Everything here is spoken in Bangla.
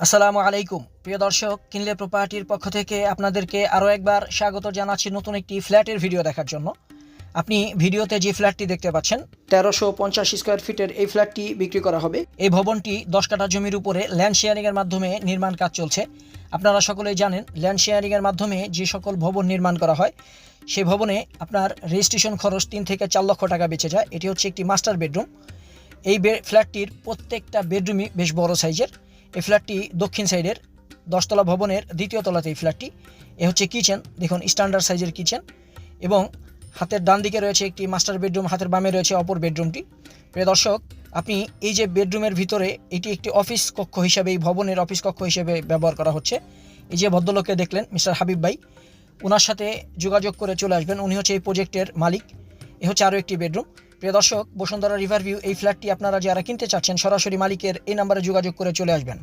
আসসালামু আলাইকুম প্রিয় দর্শক, কিনলে প্রপার্টির পক্ষ থেকে আপনাদেরকে আরও একবার স্বাগত জানাচ্ছি নতুন একটি ফ্ল্যাটের ভিডিও দেখার জন্য। আপনি ভিডিওতে যে ফ্ল্যাটটি দেখতে পাচ্ছেন 1350 স্কোয়ার ফিটের এই ফ্ল্যাটটি বিক্রি করা হবে। এই ভবনটি 10 কাঠা জমির উপরে ল্যান্ড শেয়ারিংয়ের মাধ্যমে নির্মাণ কাজ চলছে। আপনারা সকলেই জানেন ল্যান্ড শেয়ারিংয়ের মাধ্যমে যে সকল ভবন নির্মাণ করা হয় সেই ভবনে আপনার রেজিস্ট্রেশন খরচ 3 থেকে 4 লক্ষ টাকা বেঁচে যায়। এটি হচ্ছে একটি মাস্টার বেডরুম। এই ফ্ল্যাটটির প্রত্যেকটা বেডরুমই বেশ বড় সাইজের। এই ফ্ল্যাটটি দক্ষিণ সাইডের 10তলা ভবনের 2য় তলাতে এই ফ্ল্যাটটি। এ হচ্ছে কিচেন, দেখুন স্ট্যান্ডার্ড সাইজের কিচেন, এবং হাতের ডান দিকে রয়েছে একটি মাস্টার বেডরুম, হাতের বামে রয়েছে অপর বেডরুমটি। প্রিয় দর্শক, আপনি এই যে বেডরুমের ভিতরে এটি একটি অফিস কক্ষ হিসেবে, এই ভবনের অফিস কক্ষ হিসেবে ব্যবহার করা হচ্ছে। এই যে ভদ্রলোককে দেখলেন মিস্টার হাবিব ভাই, ওনার সাথে যোগাযোগ করে চলে আসবেন, উনি হচ্ছে এই প্রজেক্টের মালিক। এ হচ্ছে আরও একটি বেডরুম। প্রিয় দর্শক, বসুন্ধরা রিভার ভিউ এই ফ্ল্যাটটি আপনারা যারা কিনতে চাচ্ছেন সরাসরি মালিকের এই নাম্বারে যোগাযোগ করে চলে আসবেন।